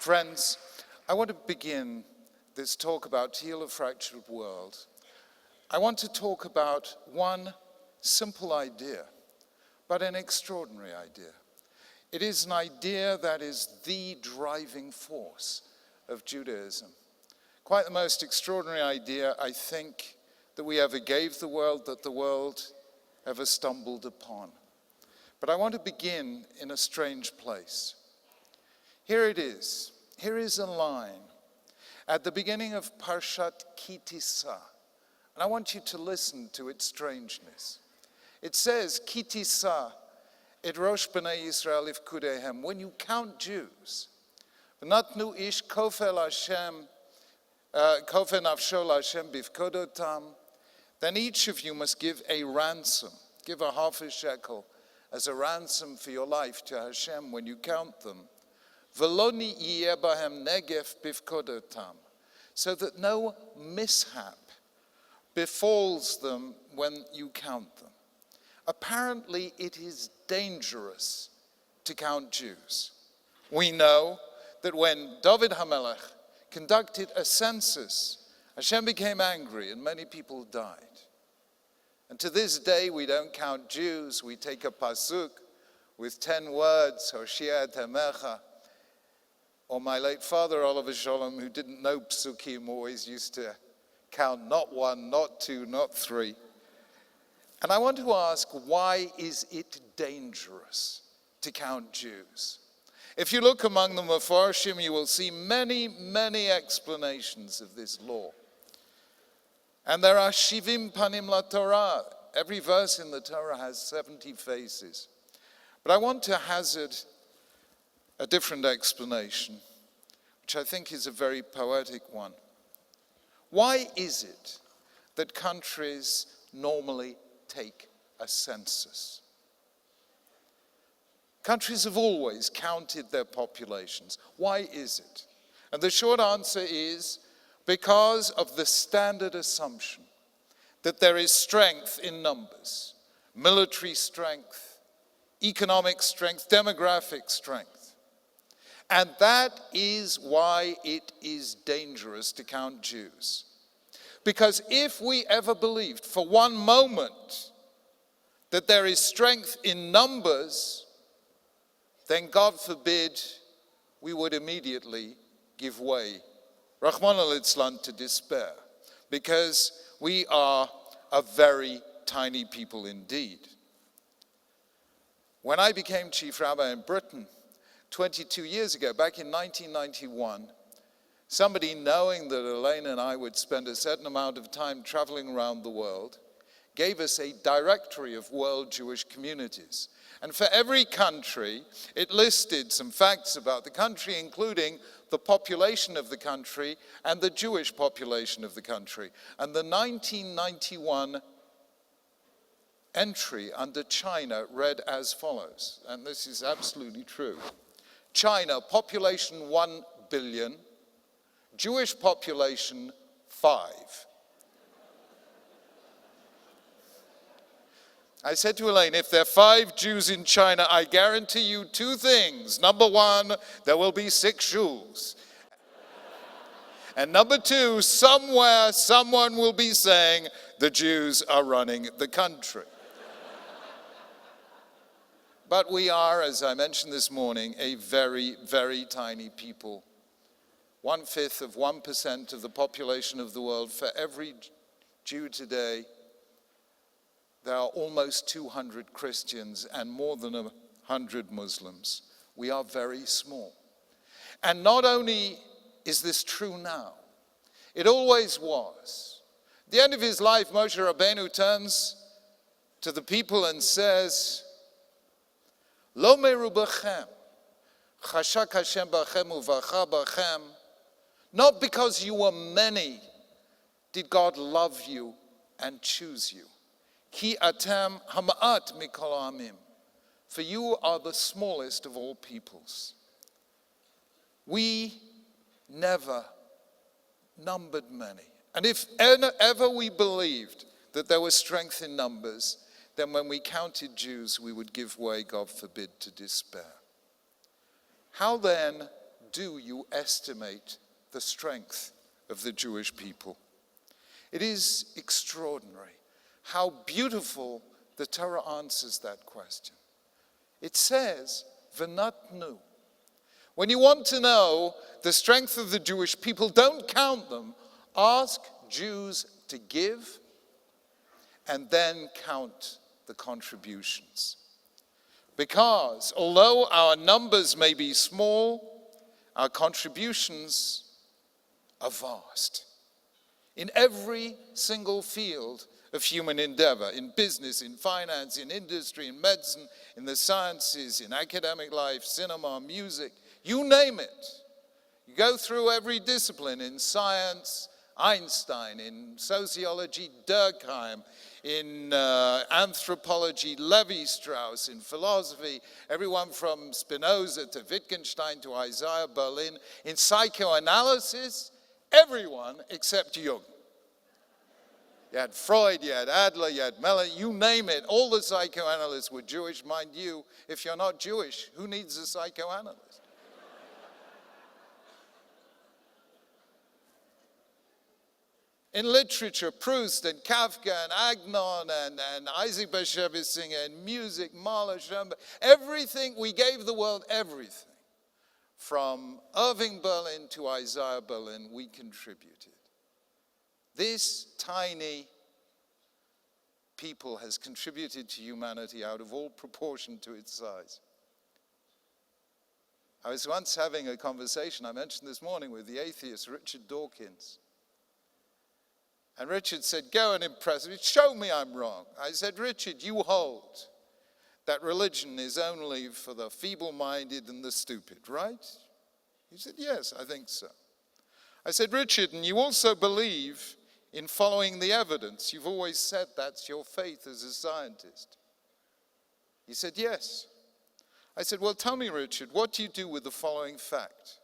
Friends, I want to begin this talk about To Heal a Fractured World. I want to talk about one simple idea, but an extraordinary idea. It is an idea that is the driving force of Judaism. Quite the most extraordinary idea, I think, that we ever gave the world, that the world ever stumbled upon. But I want to begin in a strange place. Here it is. Here is a line at the beginning of Parshat Ki Tisa. And I want you to listen to its strangeness. It says, Ki Tisa et rosh b'nei Yisrael ifkudehem. When you count Jews, v'natnu ish kofel Hashem, kofel nafsho Hashem bifkodotam, then each of you must give a ransom, give a half a shekel as a ransom for your life to Hashem when you count them. V'loni yeh bahem negef bifkodotam, so that no mishap befalls them when you count them. Apparently, it is dangerous to count Jews. We know that when David HaMelech conducted a census, Hashem became angry and many people died. And to this day, we don't count Jews. We take a pasuk with 10 words, Hoshea et Hamecha. Or my late father, Oliver Sholem, who didn't know psukim, always used to count not 1, not 2, not 3. And I want to ask, why is it dangerous to count Jews? If you look among the Mefarshim, you will see many, many explanations of this law. And there are shivim panim la Torah. Every verse in the Torah has 70 faces. But I want to hazard a different explanation, which I think is a very poetic one. Why is it that countries normally take a census? Countries have always counted their populations. Why is it? And the short answer is because of the standard assumption that there is strength in numbers, military strength, economic strength, demographic strength. And that is why it is dangerous to count Jews. Because if we ever believed for one moment that there is strength in numbers, then God forbid we would immediately give way, Rahman al-Islam, to despair. Because we are a very tiny people indeed. When I became chief rabbi in Britain, 22 years ago, back in 1991, somebody knowing that Elaine and I would spend a certain amount of time traveling around the world, gave us a directory of world Jewish communities. And for every country, it listed some facts about the country, including the population of the country and the Jewish population of the country. And the 1991 entry under China read as follows, and this is absolutely true. China, population 1 billion, Jewish population 5. I said to Elaine, if there are 5 Jews in China, I guarantee you 2 things. Number 1, there will be 6 shuls. And number 2, somewhere, someone will be saying the Jews are running the country. But we are, as I mentioned this morning, a very, very tiny people. 1/5 of 1% of the population of the world. For every Jew today, there are almost 200 Christians and more than 100 Muslims. We are very small. And not only is this true now, it always was. At the end of his life, Moshe Rabbeinu turns to the people and says, Lo meru b'chem, chashak Hashem b'chem uvacha b'chem. Not because you were many did God love you and choose you. Ki atem hama'at mikol ha'amim. For you are the smallest of all peoples. We never numbered many. And if ever we believed that there was strength in numbers, then when we counted Jews, we would give way, God forbid, to despair. How then do you estimate the strength of the Jewish people? It is extraordinary how beautiful the Torah answers that question. It says, v'natnu. When you want to know the strength of the Jewish people, don't count them. Ask Jews to give and then count the contributions. Because although our numbers may be small, our contributions are vast. In every single field of human endeavor, in business, in finance, in industry, in medicine, in the sciences, in academic life, cinema, music, you name it. You go through every discipline, in science, Einstein, in sociology, Durkheim, in anthropology, Levi-Strauss, in philosophy, everyone from Spinoza to Wittgenstein to Isaiah Berlin, in psychoanalysis, everyone except Jung. You had Freud, you had Adler, you had Mellon, you name it. All the psychoanalysts were Jewish. Mind you, if you're not Jewish, who needs a psychoanalyst? In literature, Proust and Kafka and Agnon and Isaac Bashevis Singer, and music, Mahler, Schoenberg, everything, we gave the world everything. From Irving Berlin to Isaiah Berlin, we contributed. This tiny people has contributed to humanity out of all proportion to its size. I was once having a conversation, I mentioned this morning, with the atheist Richard Dawkins. And Richard said, go and impress me. Show me I'm wrong. I said, Richard, you hold that religion is only for the feeble-minded and the stupid, right? He said, yes, I think so. I said, Richard, and you also believe in following the evidence. You've always said that's your faith as a scientist. He said, yes. I said, well, tell me, Richard, what do you do with the following fact?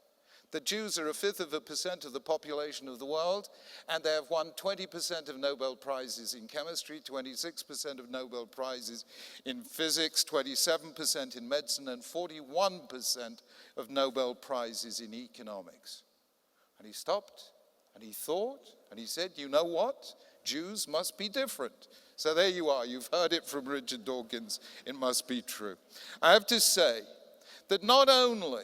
The Jews are 0.5% of the population of the world, and they have won 20% of Nobel Prizes in chemistry, 26% of Nobel Prizes in physics, 27% in medicine, and 41% of Nobel Prizes in economics. And he stopped, and he thought, and he said, you know what? Jews must be different. So there you are. You've heard it from Richard Dawkins. It must be true. I have to say that not only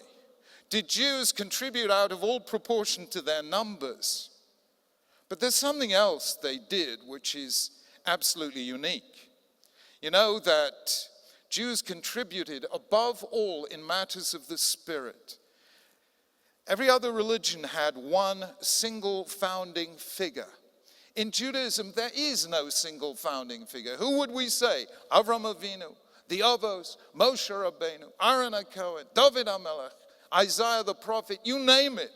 did Jews contribute out of all proportion to their numbers, but there's something else they did which is absolutely unique. You know that Jews contributed above all in matters of the spirit. Every other religion had one single founding figure. In Judaism, there is no single founding figure. Who would we say? Avram Avinu, the Avos, Moshe Rabbeinu, Aaron HaKohen, David HaMelech, Isaiah the prophet, you name it.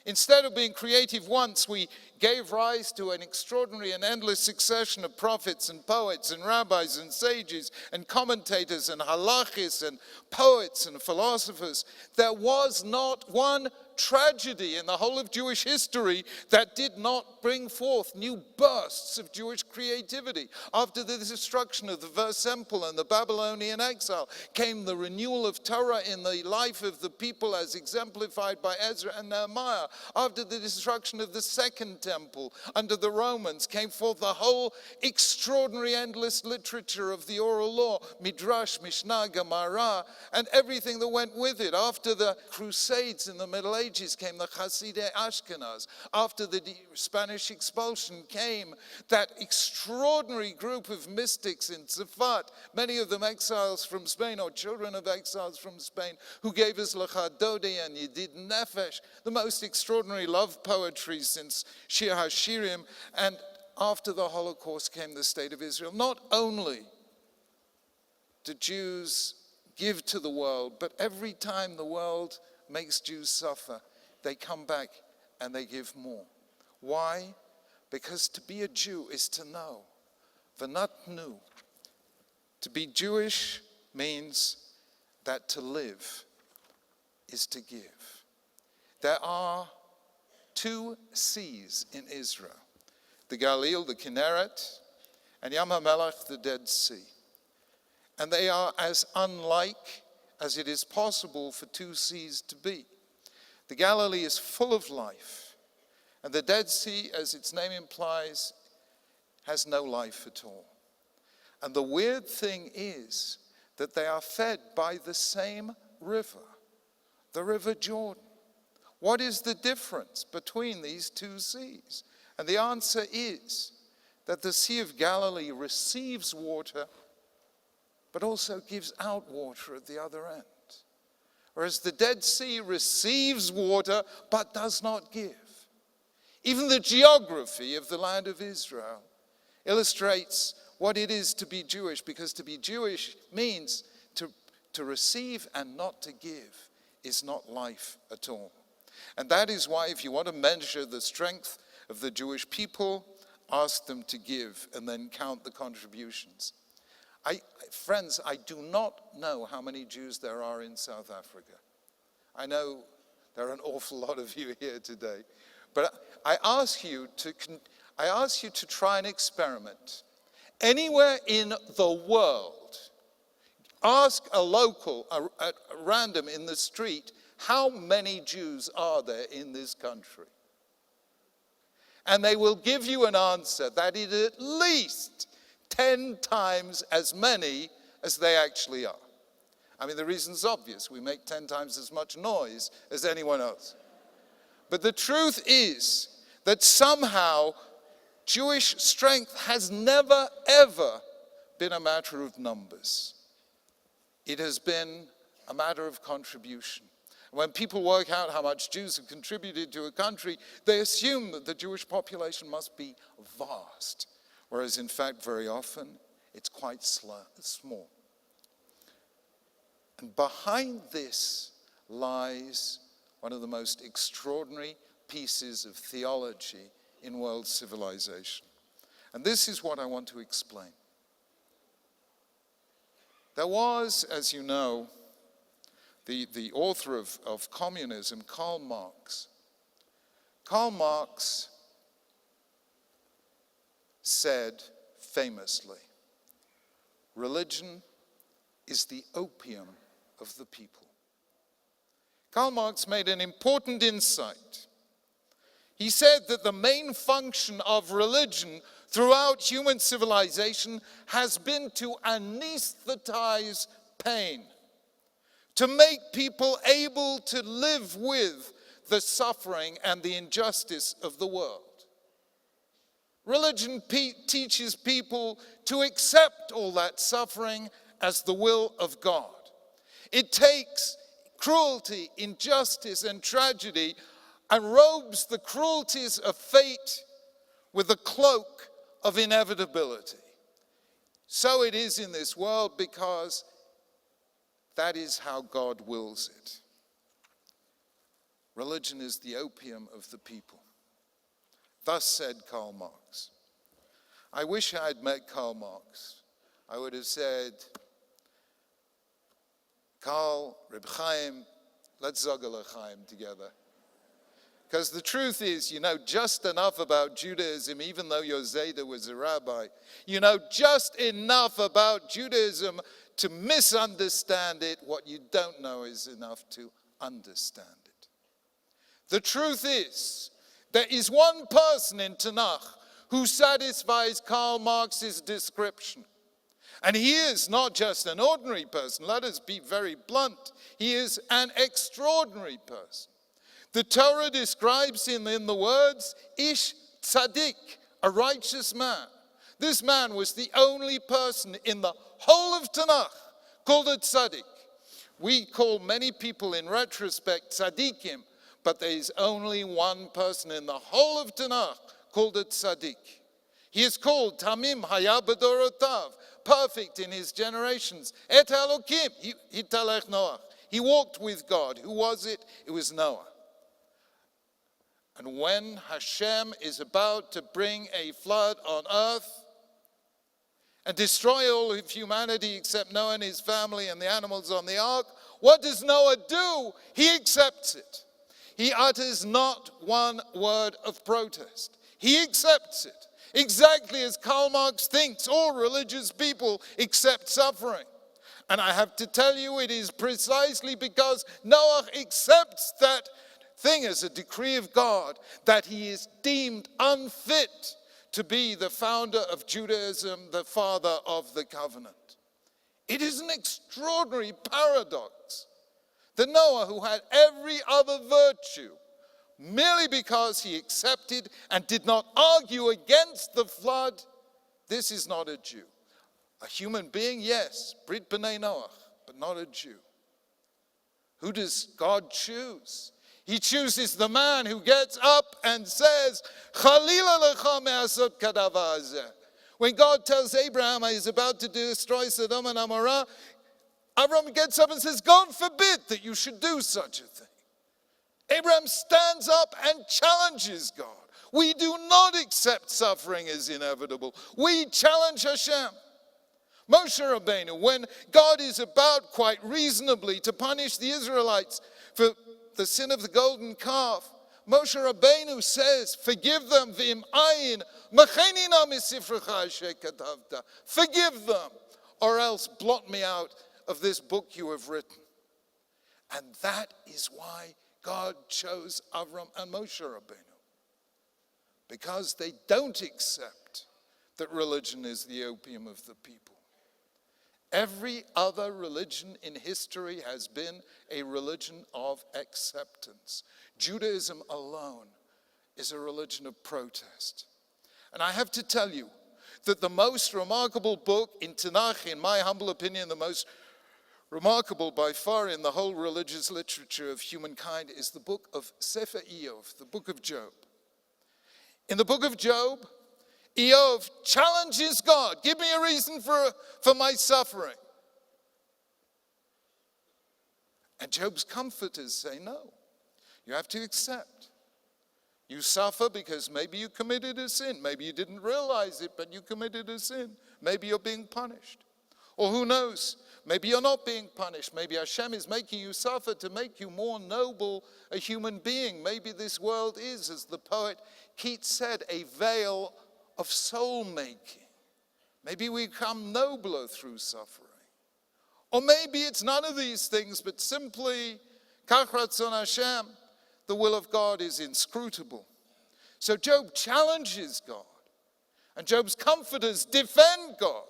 Instead of being creative once, we gave rise to an extraordinary and endless succession of prophets and poets and rabbis and sages and commentators and halachis and poets and philosophers. There was not one tragedy in the whole of Jewish history that did not bring forth new bursts of Jewish creativity. After the destruction of the First Temple and the Babylonian exile came the renewal of Torah in the life of the people as exemplified by Ezra and Nehemiah. After the destruction of the Second Temple under the Romans came forth the whole extraordinary endless literature of the oral law, Midrash, Mishnah, Gemara, and everything that went with it. After the Crusades in the Middle Ages came the Hasidei Ashkenaz. After the Spanish expulsion came that extraordinary group of mystics in Tzfat, many of them exiles from Spain or children of exiles from Spain, who gave us Lecha Dodi and Yedid Nefesh, the most extraordinary love poetry since Shir HaShirim. And after the Holocaust came the State of Israel. Not only did Jews give to the world, but every time the world makes Jews suffer, they come back and they give more. Why? Because to be a Jew is to know. V'natnu. To be Jewish means that to live is to give. There are two seas in Israel, the Galil, the Kinneret, and Yam HaMelech, the Dead Sea. And they are as unlike as it is possible for two seas to be. The Galilee is full of life, and the Dead Sea, as its name implies, has no life at all. And the weird thing is that they are fed by the same river, the River Jordan. What is the difference between these two seas? And the answer is that the Sea of Galilee receives water, but also gives out water at the other end. Whereas the Dead Sea receives water, but does not give. Even the geography of the land of Israel illustrates what it is to be Jewish, because to be Jewish means to receive and not to give is not life at all. And that is why, if you want to measure the strength of the Jewish people, ask them to give and then count the contributions. Friends, I do not know how many Jews there are in South Africa. I know there are an awful lot of you here today. But I ask you to try an experiment. Anywhere in the world, ask a local, at random in the street, how many Jews are there in this country? And they will give you an answer that is at least 10 times as many as they actually are. I mean, the reason's obvious. We make 10 times as much noise as anyone else. But the truth is that somehow Jewish strength has never, ever been a matter of numbers. It has been a matter of contribution. When people work out how much Jews have contributed to a country, they assume that the Jewish population must be vast, whereas in fact, very often, it's quite small. And behind this lies one of the most extraordinary pieces of theology in world civilization. And this is what I want to explain. There was, as you know, the author of communism, Karl Marx. Karl Marx said famously, religion is the opium of the people. Karl Marx made an important insight. He said that the main function of religion throughout human civilization has been to anesthetize pain, to make people able to live with the suffering and the injustice of the world. Religion teaches people to accept all that suffering as the will of God. It takes cruelty, injustice, and tragedy and robes the cruelties of fate with a cloak of inevitability. So it is in this world because that is how God wills it. Religion is the opium of the people. Thus said Karl Marx. I wish I had met Karl Marx. I would have said, Karl, Reb Chaim, let's zogel Chaim together. Because the truth is, you know just enough about Judaism, even though your Zayda was a rabbi. You know just enough about Judaism to misunderstand it. What you don't know is enough to understand it. The truth is, there is one person in Tanakh who satisfies Karl Marx's description. And he is not just an ordinary person. Let us be very blunt. He is an extraordinary person. The Torah describes him in the words, Ish Tzaddik, a righteous man. This man was the only person in the whole of Tanakh called a tzaddik. We call many people in retrospect tzaddikim, but there is only one person in the whole of Tanakh called a tzaddik. He is called Tamim Haya B'dorotav, perfect in his generations. Et Elokim, Hitalech Noach. He walked with God. Who was it? It was Noah. And when Hashem is about to bring a flood on earth and destroy all of humanity except Noah and his family and the animals on the ark, what does Noah do? He accepts it. He utters not one word of protest. He accepts it. Exactly as Karl Marx thinks all religious people accept suffering. And I have to tell you, it is precisely because Noah accepts that thing as a decree of God that he is deemed unfit to be the founder of Judaism, the father of the covenant. It is an extraordinary paradox that Noah, who had every other virtue, merely because he accepted and did not argue against the flood, this is not a Jew. A human being, yes, Brit B'nai Noach, but not a Jew. Who does God choose? He chooses the man who gets up and says, Chalila lecha me'asot kadava hazeh. When God tells Abraham he's about to destroy Sodom and Amorah, Abraham gets up and says, God forbid that you should do such a thing. Abraham stands up and challenges God. We do not accept suffering as inevitable. We challenge Hashem. Moshe Rabbeinu, when God is about quite reasonably to punish the Israelites for the sin of the golden calf, Moshe Rabbeinu says, forgive them, v'im ayin, machenina misifrecha asher katavta. Forgive them, or else blot me out of this book you have written. And that is why God chose Avram and Moshe Rabbeinu. Because they don't accept that religion is the opium of the people. Every other religion in history has been a religion of acceptance. Judaism alone is a religion of protest. And I have to tell you that the most remarkable book in Tanakh, in my humble opinion, the most remarkable by far in the whole religious literature of humankind, is the book of Sefer Iyov, the book of Job. In the book of Job, Iyov challenges God. Give me a reason for my suffering. And Job's comforters say, no, you have to accept. You suffer because maybe you committed a sin. Maybe you didn't realize it, but you committed a sin. Maybe you're being punished. Or who knows, maybe you're not being punished. Maybe Hashem is making you suffer to make you more noble a human being. Maybe this world is, as the poet Keats said, a veil of soul making. Maybe we become nobler through suffering. Or maybe it's none of these things, but simply, Kach Ratzon Hashem, the will of God is inscrutable. So Job challenges God, and Job's comforters defend God.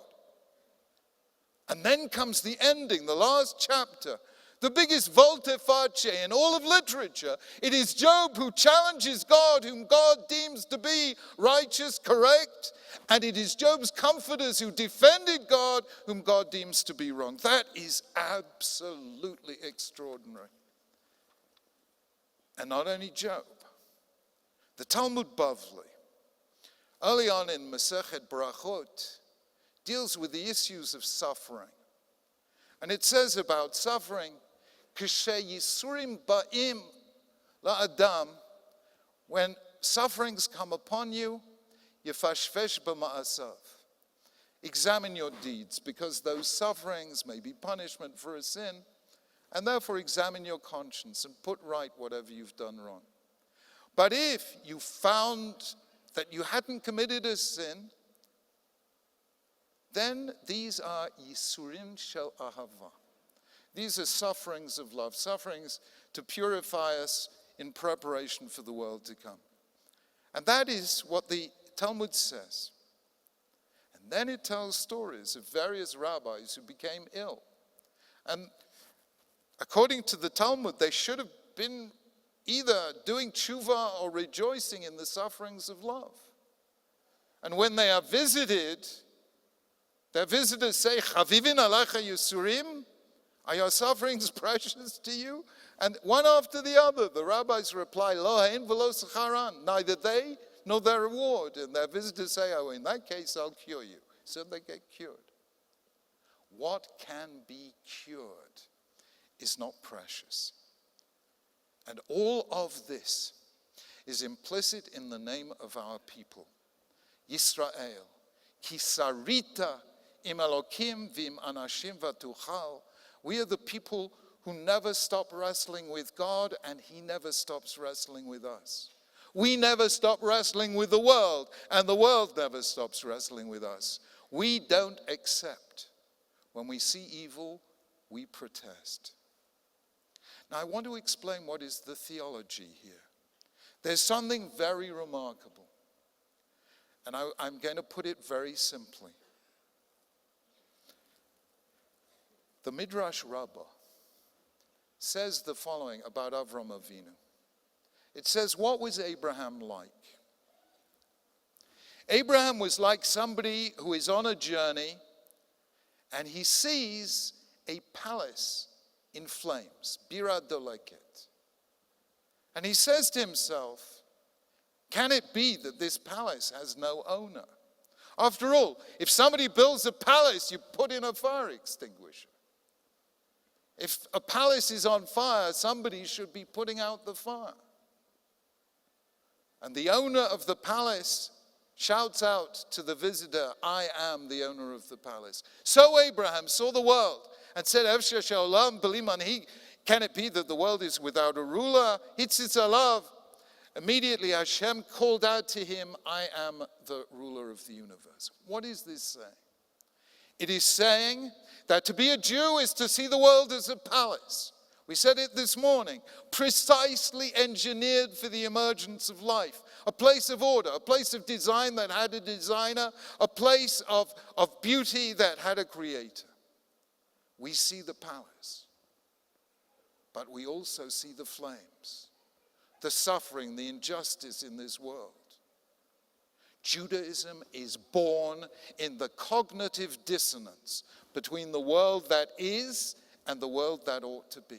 And then comes the ending, the last chapter, the biggest volte-face in all of literature. It is Job who challenges God, whom God deems to be righteous, correct, and it is Job's comforters who defended God, whom God deems to be wrong. That is absolutely extraordinary. And not only Job, the Talmud Bavli, early on in Masechet Brachot, deals with the issues of suffering. And it says about suffering, Kishe Yisurim Ba'im La'adam, when sufferings come upon you, Yefashvesh B'ma'asav. Examine your deeds, because those sufferings may be punishment for a sin, and therefore examine your conscience and put right whatever you've done wrong. But if you found that you hadn't committed a sin, then these are Yisurim Shel Ahava. These are sufferings of love, sufferings to purify us in preparation for the world to come. And that is what the Talmud says. And then it tells stories of various rabbis who became ill. And according to the Talmud, they should have been either doing tshuva or rejoicing in the sufferings of love. And when they are visited, their visitors say, Chavivin alecha Yisurim? Are your sufferings precious to you? And one after the other, the rabbis reply, Lo hein v'lo secharan. Neither they nor their reward. And their visitors say, oh, in that case, I'll cure you. So they get cured. What can be cured is not precious. And all of this is implicit in the name of our people, Yisrael. Kisarita im Elokim v'im anashim v'tuchal. We are the people who never stop wrestling with God, and He never stops wrestling with us. We never stop wrestling with the world, and the world never stops wrestling with us. We don't accept. When we see evil, we protest. Now, I want to explain what is the theology here. There's something very remarkable, and I'm going to put it very simply. The Midrash Rabbah says the following about Avram Avinu. It says, what was Abraham like? Abraham was like somebody who is on a journey and he sees a palace in flames, Bira Doleket. And he says to himself, can it be that this palace has no owner? After all, if somebody builds a palace, you put in a fire extinguisher. If a palace is on fire, somebody should be putting out the fire. And the owner of the palace shouts out to the visitor, I am the owner of the palace. So Abraham saw the world and said, Efsha she'olam b'li manhig. Can it be that the world is without a ruler? Hitzitz alav. Immediately Hashem called out to him, I am the ruler of the universe. What is this saying? It is saying that to be a Jew is to see the world as a palace. We said it this morning, precisely engineered for the emergence of life. A place of order, a place of design that had a designer, a place of beauty that had a creator. We see the palace, but we also see the flames, the suffering, the injustice in this world. Judaism is born in the cognitive dissonance between the world that is and the world that ought to be.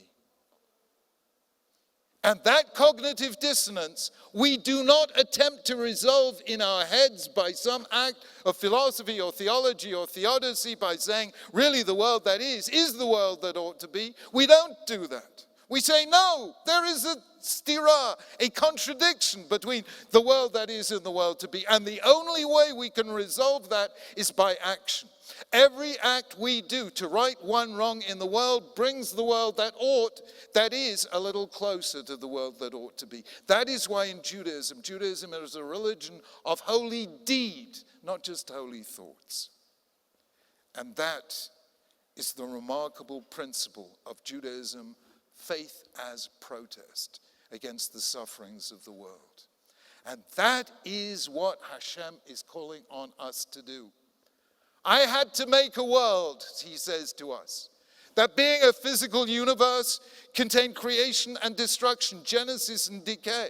And that cognitive dissonance we do not attempt to resolve in our heads by some act of philosophy or theology or theodicy by saying, really the world that is the world that ought to be. We don't do that. We say, no, there is a stira, a contradiction between the world that is and the world to be. And the only way we can resolve that is by action. Every act we do to right one wrong in the world brings the world that is a little closer to the world that ought to be. That is why in Judaism is a religion of holy deed, not just holy thoughts. And that is the remarkable principle of Judaism, faith as protest against the sufferings of the world. And that is what Hashem is calling on us to do. I had to make a world, he says to us, that being a physical universe contained creation and destruction, genesis and decay.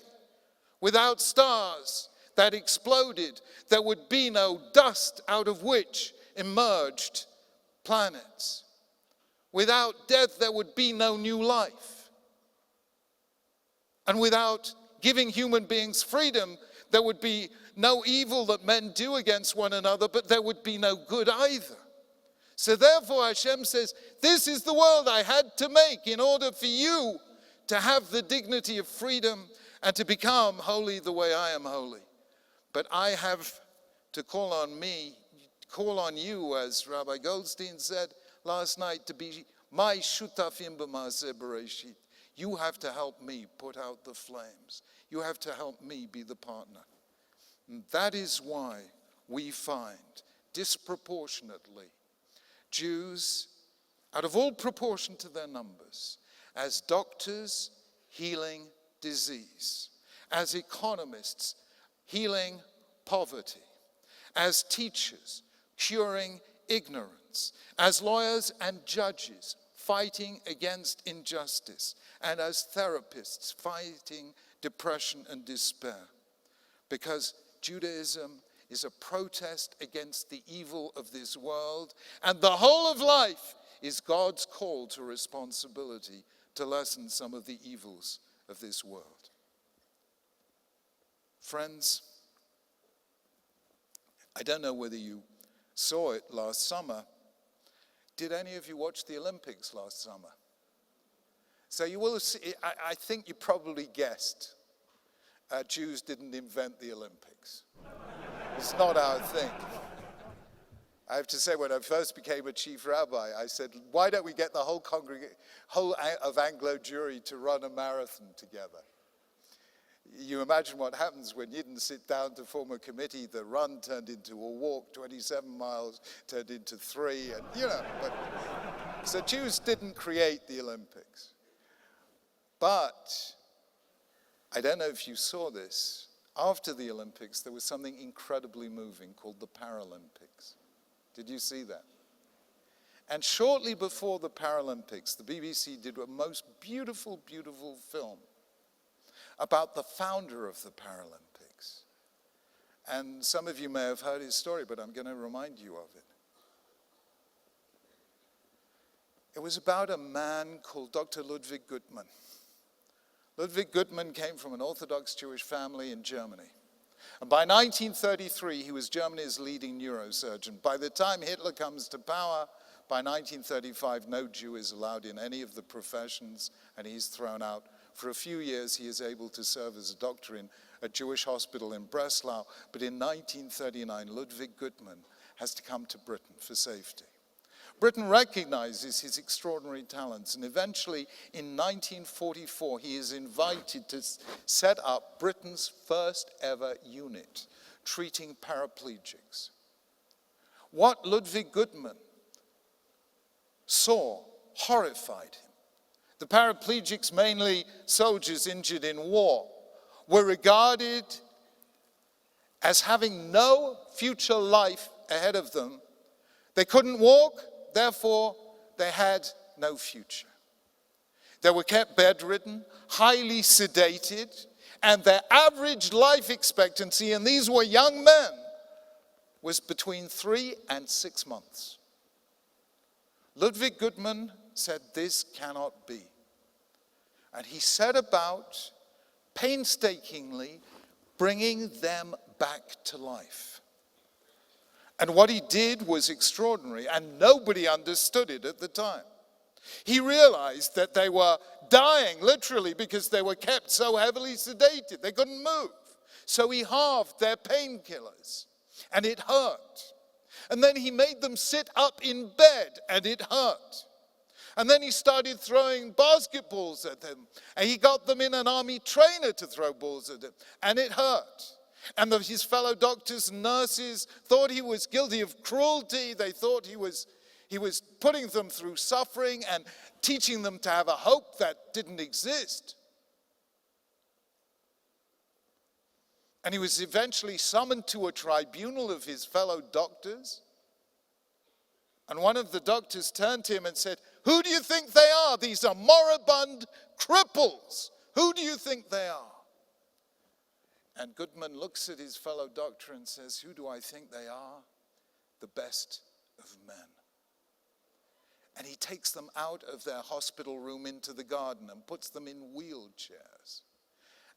Without stars that exploded, there would be no dust out of which emerged planets. Without death, there would be no new life. And without giving human beings freedom, there would be no evil that men do against one another, but there would be no good either. So therefore Hashem says, this is the world I had to make in order for you to have the dignity of freedom and to become holy the way I am holy. But I have to call on you, as Rabbi Goldstein said last night, to be my shutafim b'maaseh bereshit. You have to help me put out the flames. You have to help me be the partner. And that is why we find disproportionately Jews, out of all proportion to their numbers, as doctors healing disease, as economists healing poverty, as teachers curing ignorance, as lawyers and judges fighting against injustice, and as therapists fighting depression and despair. Because Judaism is a protest against the evil of this world, and the whole of life is God's call to responsibility to lessen some of the evils of this world. Friends, I don't know whether you saw it last summer. Did any of you watch the Olympics last summer? So you will see, I think you probably guessed, Jews didn't invent the Olympics. It's not our thing. I have to say, when I first became a chief rabbi, I said, why don't we get the whole of Anglo Jewry to run a marathon together? You imagine what happens when you didn't sit down to form a committee. The run turned into a walk, 27 miles turned into 3, and But, so Jews didn't create the Olympics. But I don't know if you saw this. After the Olympics, there was something incredibly moving called the Paralympics. Did you see that? And shortly before the Paralympics, the BBC did a most beautiful, beautiful film about the founder of the Paralympics. And some of you may have heard his story, but I'm going to remind you of it. It was about a man called Dr. Ludwig Goodman. Ludwig Goodman came from an Orthodox Jewish family in Germany. And by 1933, he was Germany's leading neurosurgeon. By the time Hitler comes to power, by 1935, no Jew is allowed in any of the professions, and he's thrown out. For a few years, he is able to serve as a doctor in a Jewish hospital in Breslau. But in 1939, Ludwig Goodman has to come to Britain for safety. Britain recognizes his extraordinary talents, and eventually, in 1944, he is invited to set up Britain's first ever unit treating paraplegics. What Ludwig Goodman saw horrified him. The paraplegics, mainly soldiers injured in war, were regarded as having no future life ahead of them. They couldn't walk, therefore they had no future. They were kept bedridden, highly sedated, and their average life expectancy, and these were young men, was between 3 and 6 months. Ludwig Goodman said, this cannot be. And he set about painstakingly bringing them back to life. And what he did was extraordinary, and nobody understood it at the time. He realized that they were dying, literally, because they were kept so heavily sedated. They couldn't move. So he halved their painkillers, and it hurt. And then he made them sit up in bed, and it hurt. And then he started throwing basketballs at them, and he got them in an army trainer to throw balls at them, and it hurt. And his fellow doctors and nurses thought he was guilty of cruelty. They thought he was putting them through suffering and teaching them to have a hope that didn't exist. And he was eventually summoned to a tribunal of his fellow doctors. And one of the doctors turned to him and said, "Who do you think they are? These are moribund cripples. Who do you think they are?" And Goodman looks at his fellow doctor and says, "Who do I think they are? The best of men." And he takes them out of their hospital room into the garden and puts them in wheelchairs.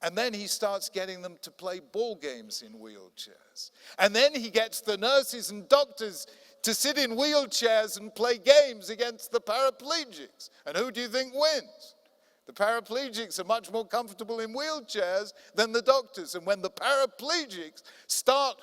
And then he starts getting them to play ball games in wheelchairs. And then he gets the nurses and doctors to sit in wheelchairs and play games against the paraplegics. And who do you think wins? The paraplegics are much more comfortable in wheelchairs than the doctors. And when the paraplegics start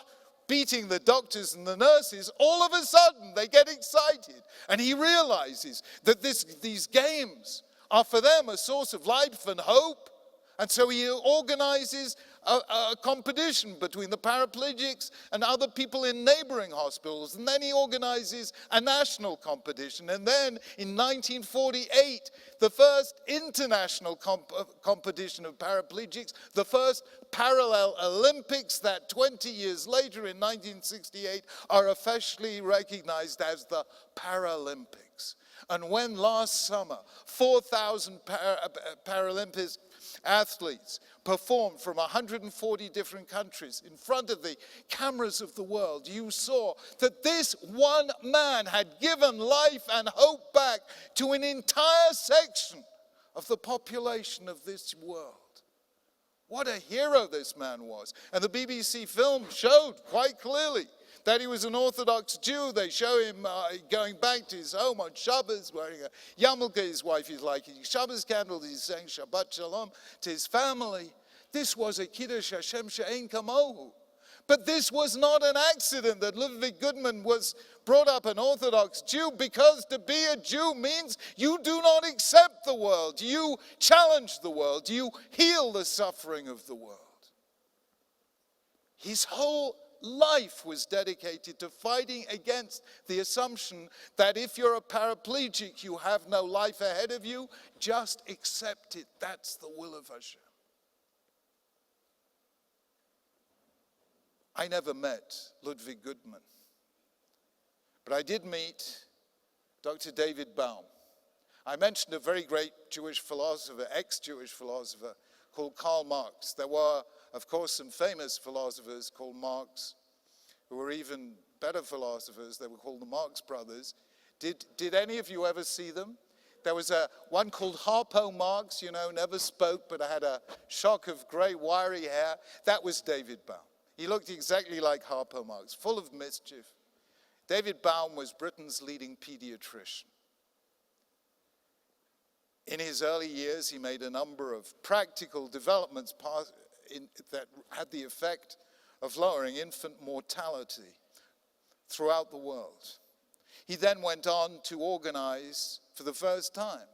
beating the doctors and the nurses, all of a sudden they get excited. And he realizes that these games are for them a source of life and hope. And so he organizes a competition between the paraplegics and other people in neighboring hospitals. And then he organizes a national competition. And then in 1948, the first international competition of paraplegics, the first parallel Olympics that 20 years later in 1968 are officially recognized as the Paralympics. And when last summer 4,000 Paralympics athletes performed from 140 different countries in front of the cameras of the world, you saw that this one man had given life and hope back to an entire section of the population of this world. What a hero this man was. And the BBC film showed quite clearly that he was an Orthodox Jew. They show him going back to his home on Shabbos, wearing a yarmulke. His wife is lighting Shabbos candles. He's saying Shabbat Shalom to his family. This was a Kiddush Hashem She'ein Kamohu. But this was not an accident that Ludwig Goodman was brought up an Orthodox Jew, because to be a Jew means you do not accept the world. You challenge the world. You heal the suffering of the world. His whole life was dedicated to fighting against the assumption that if you're a paraplegic, you have no life ahead of you. Just accept it. That's the will of Hashem. I never met Ludwig Goodman, but I did meet Dr. David Bohm. I mentioned a very great Jewish philosopher, ex-Jewish philosopher, called Karl Marx. There were, of course, some famous philosophers called Marx, who were even better philosophers. They were called the Marx Brothers. Did any of you ever see them? There was one called Harpo Marx, never spoke, but had a shock of grey, wiry hair. That was David Bohm. He looked exactly like Harpo Marx, full of mischief. David Bohm was Britain's leading pediatrician. In his early years, he made a number of practical developments that had the effect of lowering infant mortality throughout the world. He then went on to organize, for the first time,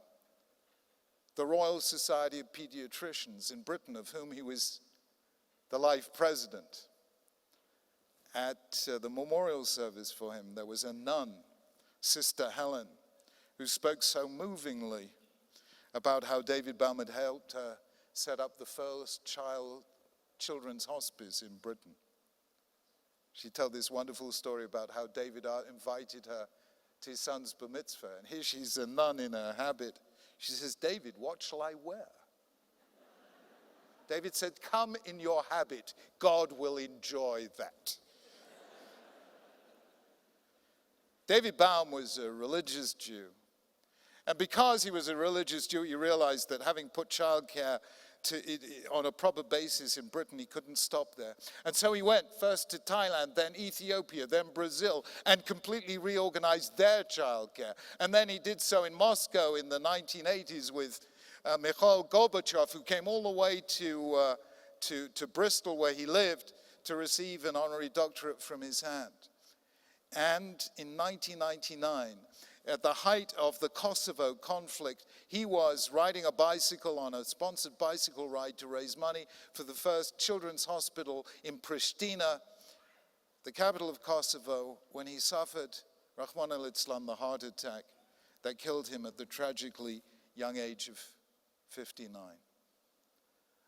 the Royal Society of Pediatricians in Britain, of whom he was the life president. At the memorial service for him, there was a nun, Sister Helen, who spoke so movingly about how David Bohm had helped her set up the first children's hospice in Britain. She told this wonderful story about how David invited her to his son's bar mitzvah, and here she's a nun in her habit. She says, "David, what shall I wear?" David said, "Come in your habit. God will enjoy that." David Bohm was a religious Jew. And because he was a religious Jew, you realize that having put childcare on a proper basis in Britain, he couldn't stop there. And so he went first to Thailand, then Ethiopia, then Brazil, and completely reorganized their childcare. And then he did so in Moscow in the 1980s with Mikhail Gorbachev, who came all the way to Bristol, where he lived, to receive an honorary doctorate from his hand. And in 1999, at the height of the Kosovo conflict, he was riding a bicycle on a sponsored bicycle ride to raise money for the first children's hospital in Pristina, the capital of Kosovo, when he suffered, Rahman al-Islam, the heart attack that killed him at the tragically young age of 59.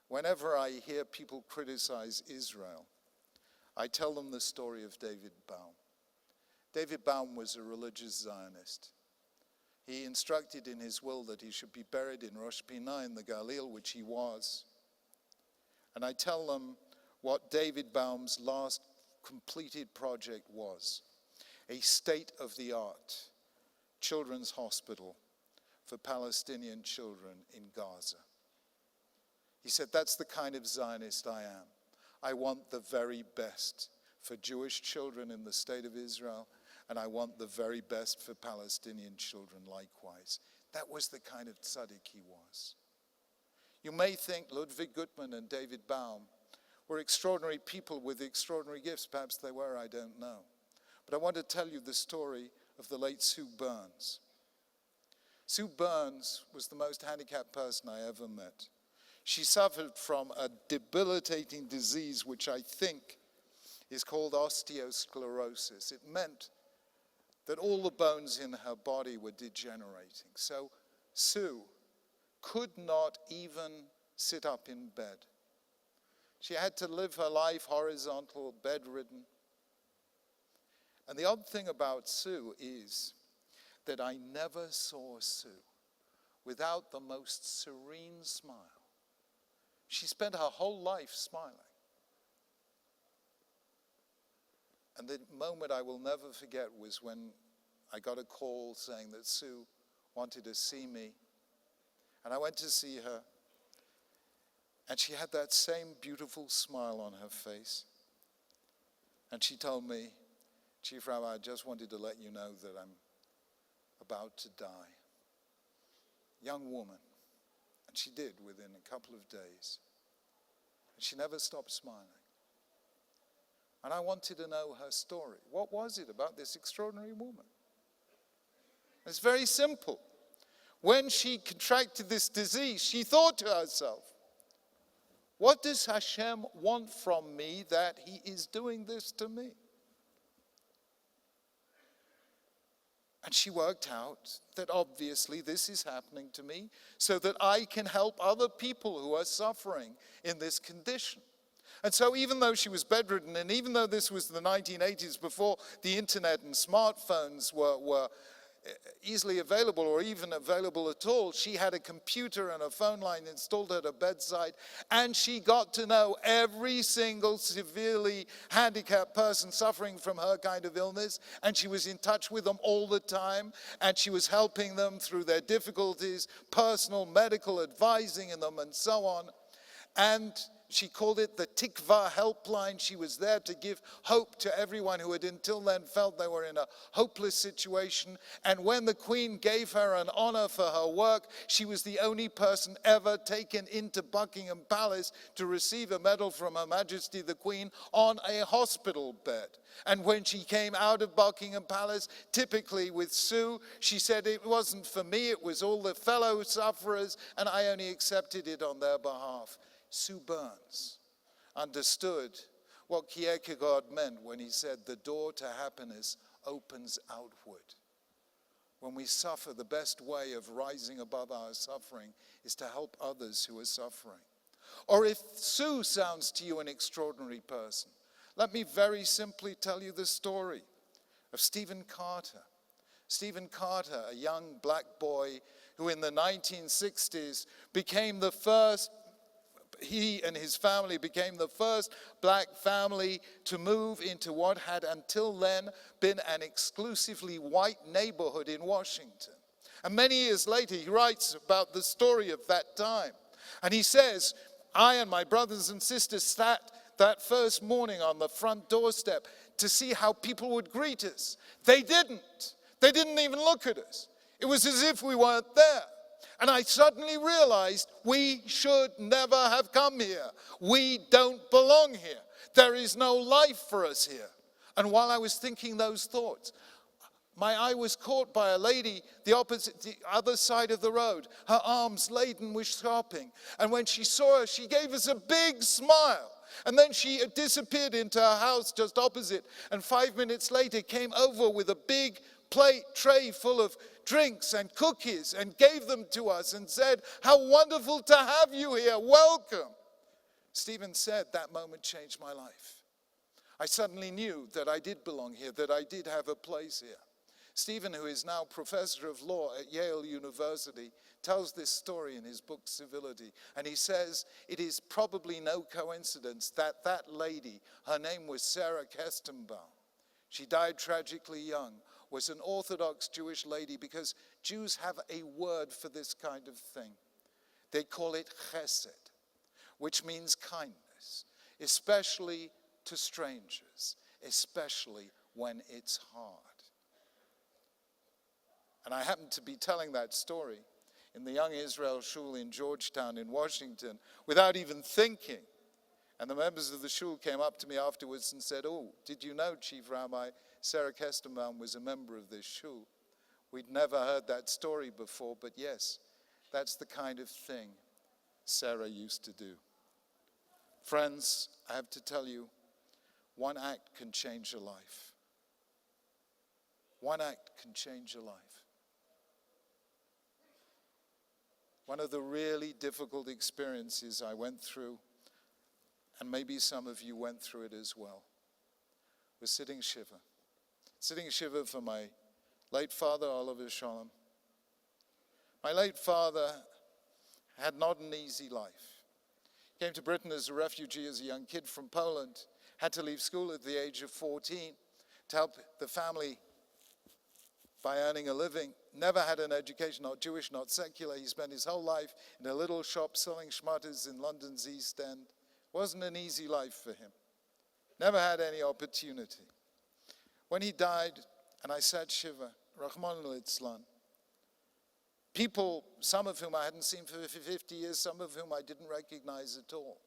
Whenever I hear people criticize Israel, I tell them the story of David Bohm. David Bohm was a religious Zionist. He instructed in his will that he should be buried in Rosh Pinah in the Galil, which he was. And I tell them what David Bohm's last completed project was: a state-of-the-art children's hospital for Palestinian children in Gaza. He said, "That's the kind of Zionist I am. I want the very best for Jewish children in the state of Israel, and I want the very best for Palestinian children likewise." That was the kind of tzaddik he was. You may think Ludwig Goodman and David Bohm were extraordinary people with extraordinary gifts. Perhaps they were, I don't know. But I want to tell you the story of the late Sue Burns. Sue Burns was the most handicapped person I ever met. She suffered from a debilitating disease which I think is called osteosclerosis. It meant that all the bones in her body were degenerating. So Sue could not even sit up in bed. She had to live her life horizontal, bedridden. And the odd thing about Sue is that I never saw Sue without the most serene smile. She spent her whole life smiling. And the moment I will never forget was when I got a call saying that Sue wanted to see me. And I went to see her. And she had that same beautiful smile on her face. And she told me, "Chief Rabbi, I just wanted to let you know that I'm about to die." Young woman. And she did within a couple of days. And she never stopped smiling. And I wanted to know her story. What was it about this extraordinary woman? It's very simple. When she contracted this disease, she thought to herself, What does Hashem want from me that he is doing this to me? And she worked out that obviously this is happening to me so that I can help other people who are suffering in this condition. And so even though she was bedridden, and even though this was the 1980s before the internet and smartphones were easily available or even available at all, she had a computer and a phone line installed at her bedside, and she got to know every single severely handicapped person suffering from her kind of illness, and she was in touch with them all the time, and she was helping them through their difficulties, personal, medical, advising them, and so on. And she called it the Tikva helpline. She was there to give hope to everyone who had until then felt they were in a hopeless situation. And when the Queen gave her an honor for her work, she was the only person ever taken into Buckingham Palace to receive a medal from Her Majesty the Queen on a hospital bed. And when she came out of Buckingham Palace, typically with Sue, she said, it wasn't for me, it was all the fellow sufferers, and I only accepted it on their behalf. Sue Burns understood what Kierkegaard meant when he said the door to happiness opens outward. When we suffer, the best way of rising above our suffering is to help others who are suffering. Or if Sue sounds to you an extraordinary person, let me very simply tell you the story of Stephen Carter. Stephen Carter, a young black boy who in the 1960s became the first, he and his family became the first black family to move into what had until then been an exclusively white neighborhood in Washington. And many years later, he writes about the story of that time. And he says, I and my brothers and sisters sat that first morning on the front doorstep to see how people would greet us. They didn't. They didn't even look at us. It was as if we weren't there. And I suddenly realized we should never have come here. We don't belong here. There is no life for us here. And while I was thinking those thoughts, my eye was caught by a lady the other side of the road, her arms laden with shopping. And when she saw us, she gave us a big smile. And then she disappeared into her house just opposite. And 5 minutes later came over with a big tray full of drinks and cookies and gave them to us and said, how wonderful to have you here. Welcome. Stephen said, that moment changed my life. I suddenly knew that I did belong here, that I did have a place here. Stephen, who is now professor of law at Yale University, tells this story in his book, Civility. And he says, it is probably no coincidence that that lady, her name was Sarah Kestenbaum, she died tragically young, was an Orthodox Jewish lady, because Jews have a word for this kind of thing. They call it chesed, which means kindness, especially to strangers, especially when it's hard. And I happened to be telling that story in the Young Israel Shul in Georgetown in Washington without even thinking. And the members of the shul came up to me afterwards and said, oh, did you know, Chief Rabbi, Sarah Kestenbaum was a member of this shul? We'd never heard that story before, but yes, that's the kind of thing Sarah used to do. Friends, I have to tell you, one act can change a life. One act can change a life. One of the really difficult experiences I went through, and maybe some of you went through it as well, was sitting Shiva. Sitting Shiva for my late father, Oliver Sholem. My late father had not an easy life. He came to Britain as a refugee, as a young kid from Poland, had to leave school at the age of 14 to help the family by earning a living. Never had an education, not Jewish, not secular. He spent his whole life in a little shop selling schmutters in London's East End. Wasn't an easy life for him. Never had any opportunity. When he died, and I sat Shiva, Rahman al-Itzlan, people, some of whom I hadn't seen for 50 years, some of whom I didn't recognize at all,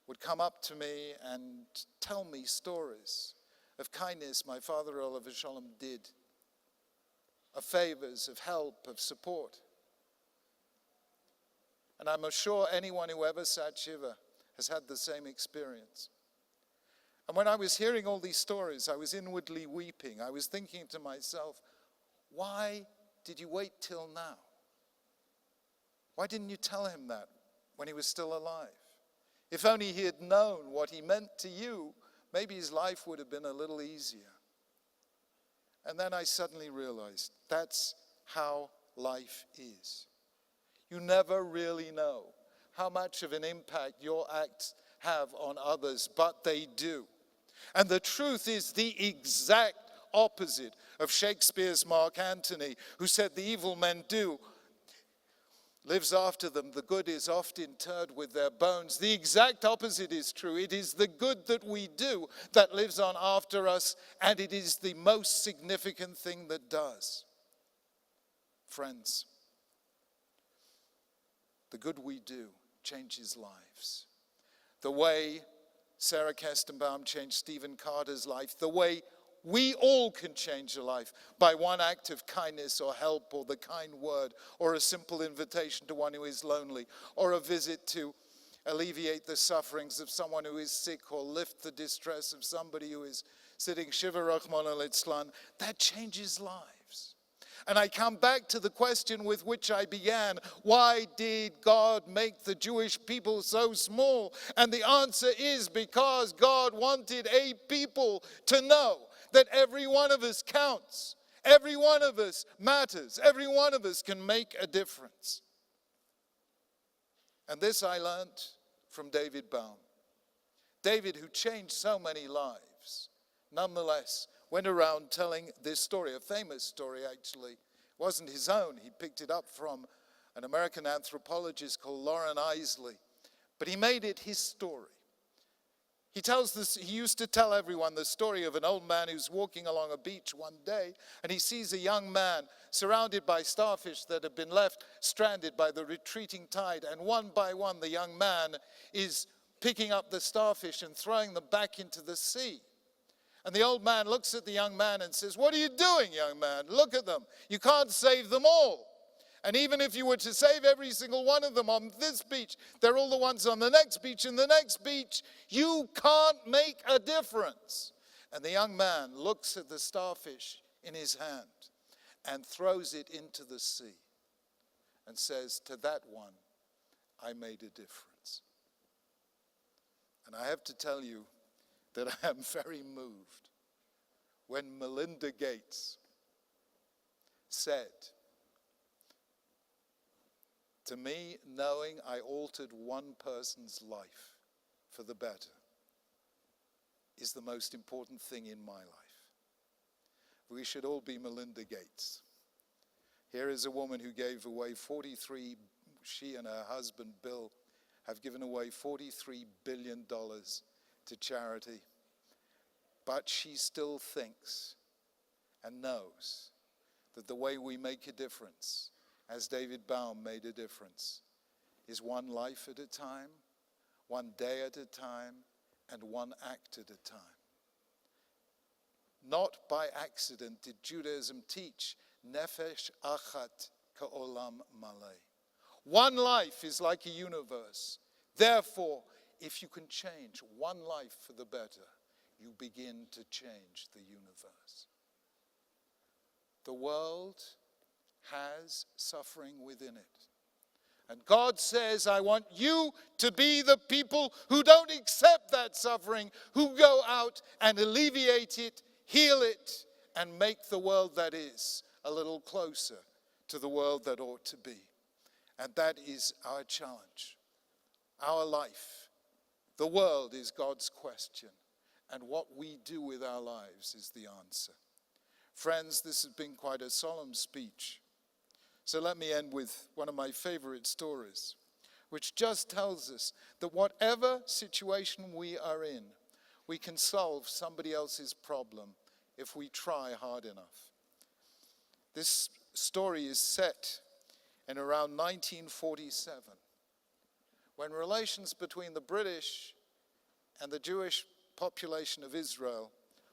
would come up to me and tell me stories of kindness my father, Oliver Sholem, did, of favors, of help, of support. And I'm sure anyone who ever sat Shiva has had the same experience. And when I was hearing all these stories, I was inwardly weeping. I was thinking to myself, why did you wait till now? Why didn't you tell him that when he was still alive? If only he had known what he meant to you, maybe his life would have been a little easier. And then I suddenly realized that's how life is. You never really know how much of an impact your acts have on others, but they do. And the truth is the exact opposite of Shakespeare's Mark Antony, who said the evil men do lives after them, the good is oft interred with their bones. The exact opposite is true. It is the good that we do that lives on after us, and it is the most significant thing that does. Friends, the good we do changes lives. The way Sarah Kestenbaum changed Stephen Carter's life, the way we all can change a life by one act of kindness or help or the kind word or a simple invitation to one who is lonely or a visit to alleviate the sufferings of someone who is sick or lift the distress of somebody who is sitting Shiva Rachmana litzlan. That changes lives. And I come back to the question with which I began. Why did God make the Jewish people so small? And the answer is because God wanted a people to know that every one of us counts. Every one of us matters. Every one of us can make a difference. And this I learned from David Bohm. David, who changed so many lives, nonetheless went around telling this story, a famous story actually. It wasn't his own. He picked it up from an American anthropologist called Lauren Isley. But he made it his story. He used to tell everyone the story of an old man who's walking along a beach one day, and he sees a young man surrounded by starfish that have been left stranded by the retreating tide, and one by one the young man is picking up the starfish and throwing them back into the sea. And the old man looks at the young man and says, "What are you doing, young man? Look at them. You can't save them all. And even if you were to save every single one of them on this beach, they're all the ones on the next beach and the next beach. You can't make a difference." And the young man looks at the starfish in his hand and throws it into the sea and says, "To that one, I made a difference." And I have to tell you that I am very moved when Melinda Gates said, "To me, knowing I altered one person's life for the better is the most important thing in my life." We should all be Melinda Gates. Here is a woman who gave away she and her husband Bill have given away $43 billion to charity. But she still thinks and knows that the way we make a difference, as David Bohm made a difference, is one life at a time, one day at a time, and one act at a time. Not by accident did Judaism teach nefesh achat ka'olam maleh. One life is like a universe. Therefore, if you can change one life for the better, you begin to change the universe. The world has suffering within it. And God says, I want you to be the people who don't accept that suffering, who go out and alleviate it, heal it, and make the world that is a little closer to the world that ought to be. And that is our challenge. Our life. The world is God's question. And what we do with our lives is the answer. Friends, this has been quite a solemn speech. So let me end with one of my favorite stories, which just tells us that whatever situation we are in, we can solve somebody else's problem if we try hard enough. This story is set in around 1947, when relations between the British and the Jewish population of Israel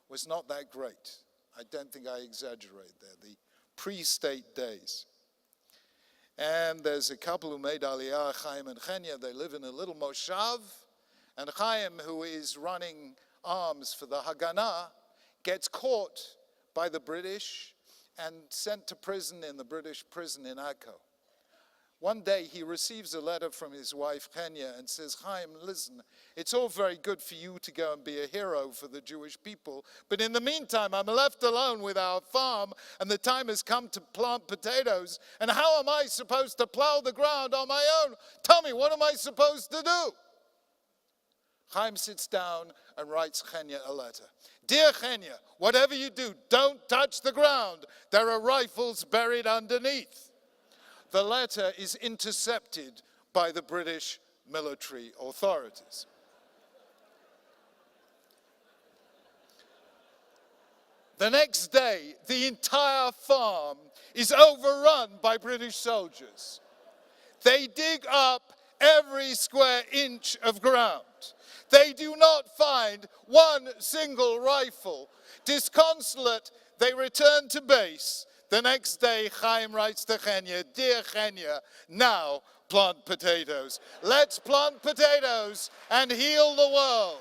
was not that great. I don't think I exaggerate there, the pre-state days. And there's a couple who made Aliyah, Chaim and Chenya. They live in a little moshav. And Chaim, who is running arms for the Haganah, gets caught by the British and sent to prison in the British prison in Akko. One day he receives a letter from his wife Chenya and says, Chaim, listen, it's all very good for you to go and be a hero for the Jewish people, but in the meantime I'm left alone with our farm and the time has come to plant potatoes, and how am I supposed to plow the ground on my own? Tell me, what am I supposed to do? Chaim sits down and writes Chenya a letter. Dear Chenya, whatever you do, don't touch the ground. There are rifles buried underneath. The letter is intercepted by the British military authorities. The next day, the entire farm is overrun by British soldiers. They dig up every square inch of ground. They do not find one single rifle. Disconsolate, they return to base. The next day, Chaim writes to Chenya, Dear Chenya, now plant potatoes. Let's plant potatoes and heal the world.